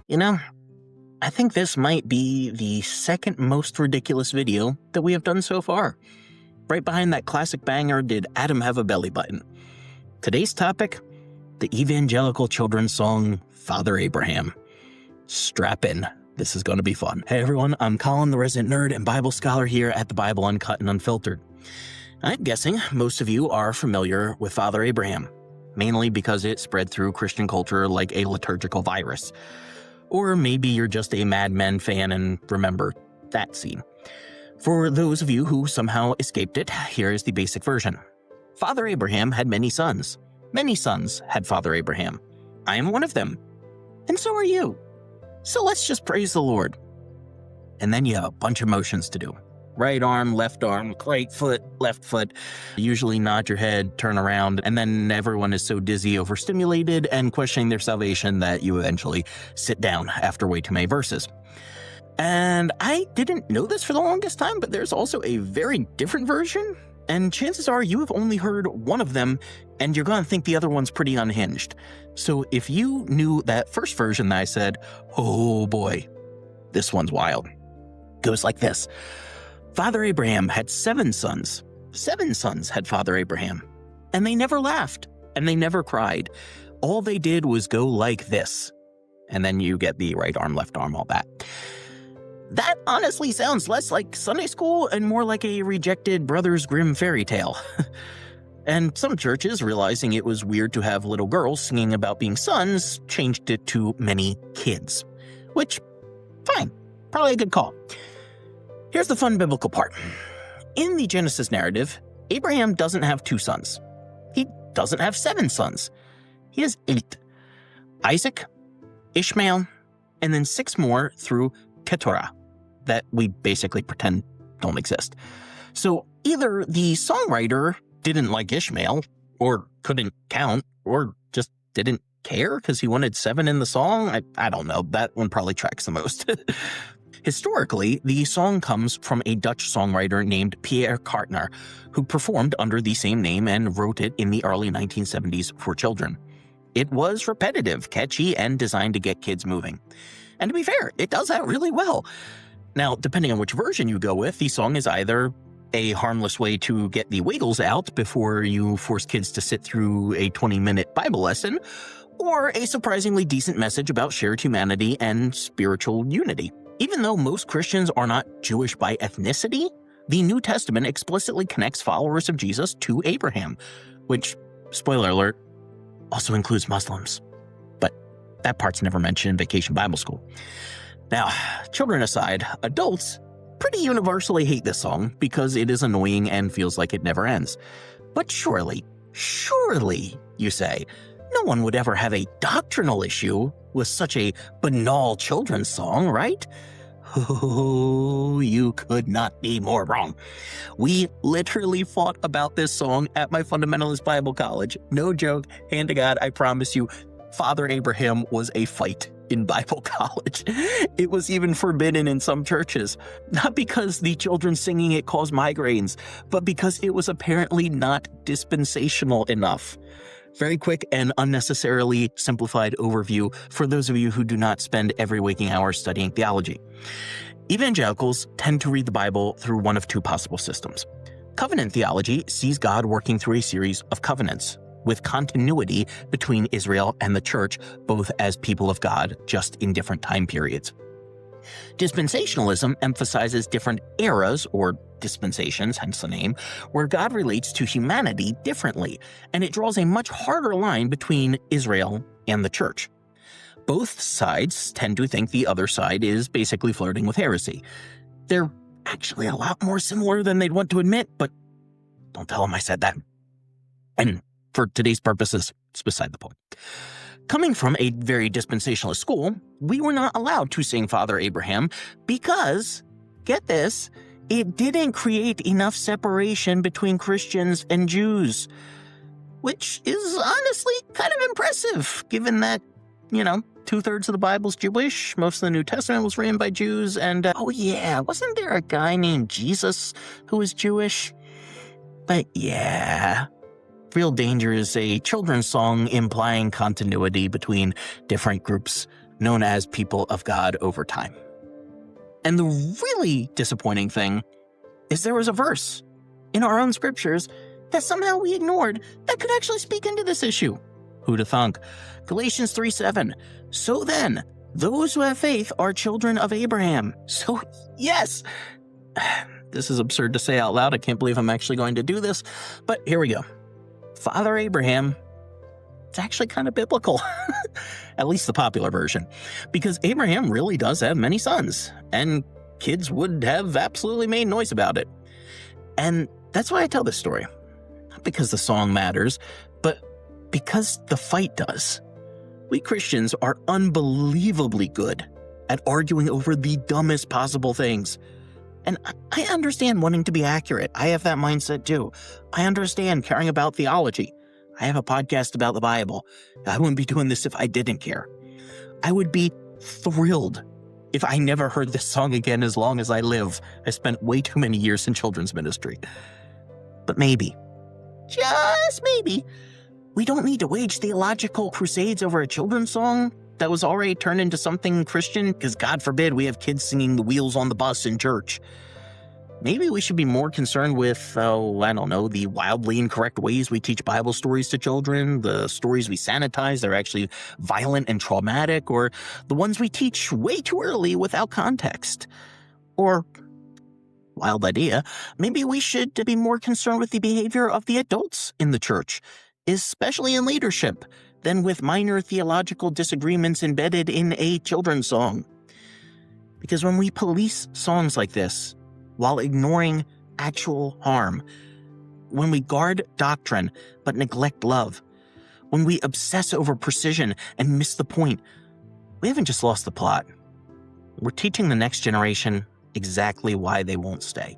You know, I think this might be the second most ridiculous video that we have done so far. Right behind that classic banger, Did Adam Have a Belly Button? Today's topic, the evangelical children's song, Father Abraham. Strap in. This is going to be fun. Hey everyone, I'm Colin, the resident nerd and Bible scholar here at the Bible Uncut and Unfiltered. I'm guessing most of you are familiar with Father Abraham, mainly because it spread through Christian culture like a liturgical virus. Or maybe you're just a Mad Men fan and remember that scene. For those of you who somehow escaped it, here is the basic version. Father Abraham had many sons. Many sons had Father Abraham. I am one of them. And so are you. So let's just praise the Lord. And then you have a bunch of motions to do. Right arm, right foot, left foot. Usually nod your head, turn around, and then everyone is so dizzy, overstimulated, and questioning their salvation that you eventually sit down after way too many verses. And I didn't know this for the longest time, but there's also a very different version, and chances are you have only heard one of them, and you're going to think the other one's pretty unhinged. So if you knew that first version that I said, oh boy, this one's wild. Goes like this. Father Abraham had 7 sons. 7 sons had Father Abraham. And they never laughed, and they never cried. All they did was go like this. And then you get the right arm, left arm, all that. That honestly sounds less like Sunday school and more like a rejected Brothers Grimm fairy tale. And some churches, realizing it was weird to have little girls singing about being sons, changed it to many kids. Which, fine, probably a good call. Here's the fun biblical part. In the Genesis narrative, Abraham doesn't have 2 sons. He doesn't have 7 sons. He has 8. Isaac, Ishmael, and then 6 more through Keturah that we basically pretend don't exist. So either the songwriter didn't like Ishmael, or couldn't count, or just didn't care because he wanted 7 in the song. I don't know. That one probably tracks the most. Historically, the song comes from a Dutch songwriter named Pierre Kartner, who performed under the same name and wrote it in the early 1970s for children. It was repetitive, catchy, and designed to get kids moving. And to be fair, it does that really well. Now, depending on which version you go with, the song is either a harmless way to get the wiggles out before you force kids to sit through a 20-minute Bible lesson, or a surprisingly decent message about shared humanity and spiritual unity. Even though most Christians are not Jewish by ethnicity, the New Testament explicitly connects followers of Jesus to Abraham, which, spoiler alert, also includes Muslims. But that part's never mentioned in Vacation Bible School. Now, children aside, adults pretty universally hate this song because it is annoying and feels like it never ends. But surely, you say, no one would ever have a doctrinal issue with such a banal children's song, right? Oh, you could not be more wrong. We literally fought about this song at my fundamentalist Bible college. No joke, hand to God, I promise you, Father Abraham was a fight in Bible college. It was even forbidden in some churches, not because the children singing it caused migraines, but because it was apparently not dispensational enough. Very quick and unnecessarily simplified overview for those of you who do not spend every waking hour studying theology. Evangelicals tend to read the Bible through one of 2 possible systems. Covenant theology sees God working through a series of covenants, with continuity between Israel and the church, both as people of God, just in different time periods. Dispensationalism emphasizes different eras, or dispensations, hence the name, where God relates to humanity differently, and it draws a much harder line between Israel and the church. Both sides tend to think the other side is basically flirting with heresy. They're actually a lot more similar than they'd want to admit, but don't tell them I said that. And for today's purposes, it's beside the point. Coming from a very dispensationalist school, we were not allowed to sing Father Abraham because, get this, it didn't create enough separation between Christians and Jews. Which is honestly kind of impressive, given that, 2/3 of the Bible's Jewish, most of the New Testament was written by Jews, and wasn't there a guy named Jesus who was Jewish? But yeah, real danger is a children's song implying continuity between different groups known as people of God over time. And the really disappointing thing is there was a verse in our own scriptures that somehow we ignored that could actually speak into this issue. Who'd have thunk? Galatians 3:7. So then, those who have faith are children of Abraham. So, yes. This is absurd to say out loud. I can't believe I'm actually going to do this. But here we go. Father Abraham, it's actually kind of biblical. At least the popular version. Because Abraham really does have many sons. And kids would have absolutely made noise about it. And that's why I tell this story. Not because the song matters, but because the fight does. We Christians are unbelievably good at arguing over the dumbest possible things. And I understand wanting to be accurate. I have that mindset too. I understand caring about theology. I have a podcast about the Bible. I wouldn't be doing this if I didn't care. I would be thrilled if I never heard this song again as long as I live. I spent way too many years in children's ministry. But maybe, just maybe, we don't need to wage theological crusades over a children's song that was already turned into something Christian, because God forbid we have kids singing the wheels on the bus in church. Maybe we should be more concerned with, the wildly incorrect ways we teach Bible stories to children, the stories we sanitize that are actually violent and traumatic, or the ones we teach way too early without context. Or, wild idea, maybe we should be more concerned with the behavior of the adults in the church, especially in leadership, than with minor theological disagreements embedded in a children's song. Because when we police songs like this, while ignoring actual harm, when we guard doctrine but neglect love, when we obsess over precision and miss the point, we haven't just lost the plot. We're teaching the next generation exactly why they won't stay.